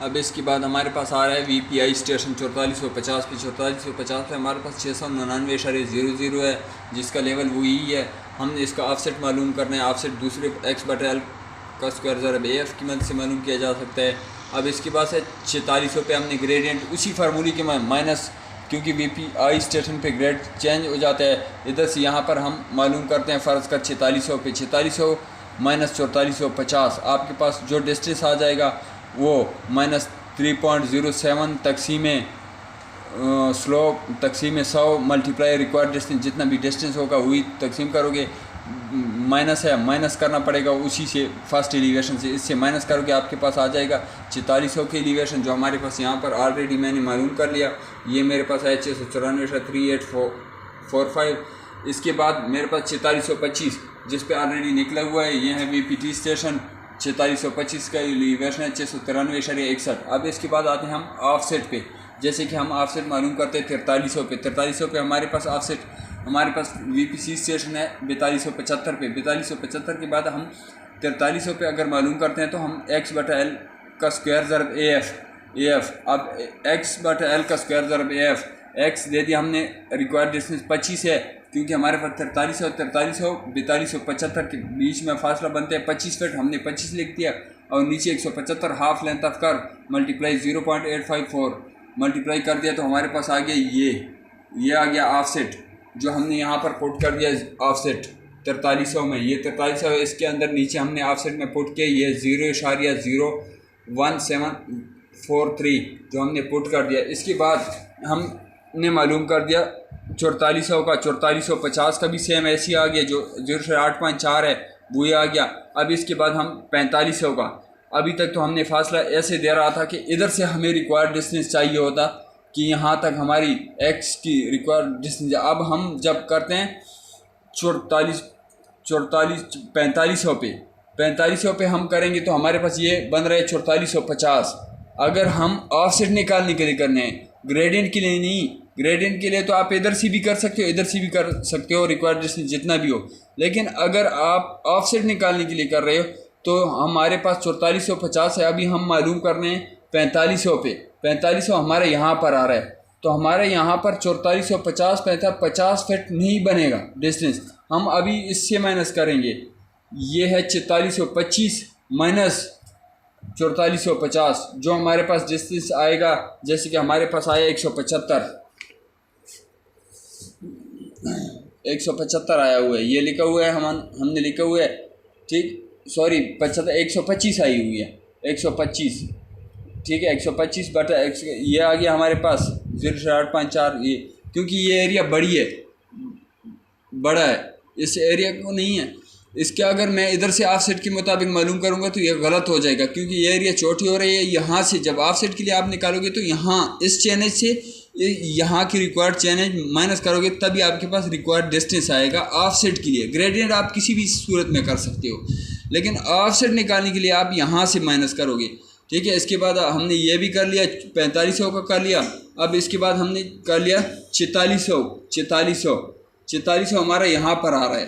अब इसके बाद हमारे पास आ रहा है VPI स्टेशन 4450 पे। 4450 पे हमारे पास 699.00 है, जिसका लेवल वही है। हमने इसका ऑफसेट मालूम करना है। ऑफसेट दूसरे x/l का स्क्वायर ज़रब AF की मदद से मालूम किया जा सकता है। अब इसके पास है 4600 पे। हमने ग्रेडियंट उसी फार्मूले के माइनस, क्योंकि VPI स्टेशन पे ग्रेड चेंज हो जाता है, इधर से यहाँ पर हम मालूम करते हैं फ़र्ज़ का 4600 पे। 4600 माइनस 4450, आपके पास जो डिस्टेंस आ जाएगा वो माइनस 3.07 तकसीम स्लोप तकसीम 100 मल्टीप्लाई रिक्वायर्ड डिस्टेंस, जितना भी डिस्टेंस होगा वही तकसीम करोगे। माइनस है, माइनस करना पड़ेगा उसी से, फर्स्ट एलिवेशन से, इससे माइनस करोगे आपके पास आ जाएगा 4400 के एलिवेशन, जो हमारे पास यहाँ पर ऑलरेडी मैंने मालूम कर लिया। ये मेरे पास है 694.3845। इसके बाद मेरे पास 4625 जिस पे ऑलरेडी निकला हुआ है, ये है VPT स्टेशन। 4625 का एलिवेशन है 693.61। अब इसके बाद आते हैं हम ऑफसेट पे। जैसे कि हम ऑफसेट मालूम करते हैं 4300 पे। 4300 पे हमारे पास ऑफसेट, हमारे पास VPC स्टेशन है 4275 पे। 4275 के बाद हम 4300 पे अगर मालूम करते हैं तो हम x/l का स्क्वायर ज़रब AF। अब x/l का स्क्वायर ज़रब AF, x दे दिया हमने, रिक्वायर्ड डिस्टेंस 25 है, क्योंकि हमारे पास 4300 4275 के बीच में फासला बनता है 25 फीट। हमने 25 लिख दिया और नीचे 175 हाफ लेंथ ऑफ कर मल्टीप्लाई 0.854 मल्टीप्लाई कर दिया, तो हमारे पास आ गया ये आ गया ऑफसेट, जो हमने यहाँ पर पुट कर दिया ऑफसेट 4300 में। ये 4300 है, इसके अंदर नीचे हमने ऑफसेट में पुट किया ये 0.01743 जो हमने पुट कर दिया। इसके बाद हमने मालूम कर दिया 4400 का। 4450 का भी सेम ऐसी आ गया, जो 0.8.4 है वो ये आ गया। अब इसके बाद हम 4500 का, अभी तक तो हमने फासला ऐसे दे रहा था कि इधर से हमें रिक्वायर्ड डिस्टेंस चाहिए होता कि यहाँ तक हमारी x की रिक्वायर्ड डिस्टेंस। अब हम जब करते हैं 4500 पे, 4500 पे हम करेंगे तो हमारे पास ये बन रहा है 4450। अगर हम ऑफसेट निकालने के लिए करने हैं, ग्रेडियंट के लिए नहीं। ग्रेडियंट के लिए तो आप इधर से भी कर सकते हो, इधर से भी कर सकते हो, रिक्वायर्ड डिस्टेंस जितना भी हो। लेकिन अगर आप ऑफसेट निकालने के लिए कर रहे हो तो हमारे पास 4450 है। अभी हम मालूम कर रहे हैं 4500 पे। 4500 हमारे यहाँ पर आ रहा है, तो हमारे यहाँ पर 4450 50 फीट नहीं बनेगा डिस्टेंस। हम अभी इससे माइनस करेंगे, ये है 4425 माइनस 4450, जो हमारे पास डिस्टेंस आएगा, जैसे कि हमारे पास आया 175 आया हुआ है, ये लिखा हुआ है, हमने लिखा हुआ है, ठीक, सॉरी 125 आई हुई है, 125, ठीक है, 125 बटा ये आ गया हमारे पास 0.8.4। ये क्योंकि ये एरिया बड़ा है, इस एरिया को नहीं है। इसके अगर मैं इधर से ऑफसेट के मुताबिक मालूम करूंगा तो ये गलत हो जाएगा, क्योंकि ये एरिया छोटी हो रही है। यहाँ से जब ऑफसेट के लिए आप निकालोगे तो यहाँ इस चैनल से यहाँ की रिक्वायर्ड चैनल माइनस करोगे, तभी आपके पास रिक्वायर्ड डिस्टेंस आएगा ऑफसेट के लिए। ग्रेडियंट आप किसी भी सूरत में कर सकते हो, लेकिन ऑफसेट निकालने के लिए आप यहाँ से माइनस करोगे, ठीक है। इसके बाद हमने ये भी कर लिया, 4500 का कर लिया। अब इसके बाद हमने कर लिया 4400 हमारा यहाँ पर आ रहा है,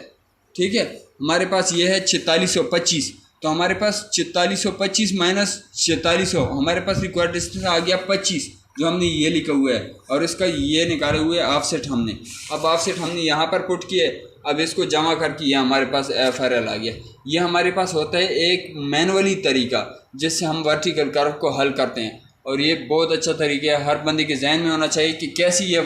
ठीक है। हमारे पास ये है 4625, तो हमारे पास 4625 माइनस 4600, हमारे पास रिक्वायर्ड डिस्टेंस आ गया 25, जो हमने ये लिखा हुआ है, और इसका ये निकाले हुए ऑफसेट हमने। अब ऑफसेट हमने यहाँ पर पुट किए, अब इसको जमा करके ये हमारे पास FRL आ गया। ये हमारे पास होता है एक मैनुअली तरीका जिससे हम वर्टिकल कर्व को हल करते हैं, और ये बहुत अच्छा तरीका है। हर बंदे के जहन में होना चाहिए कि कैसी ये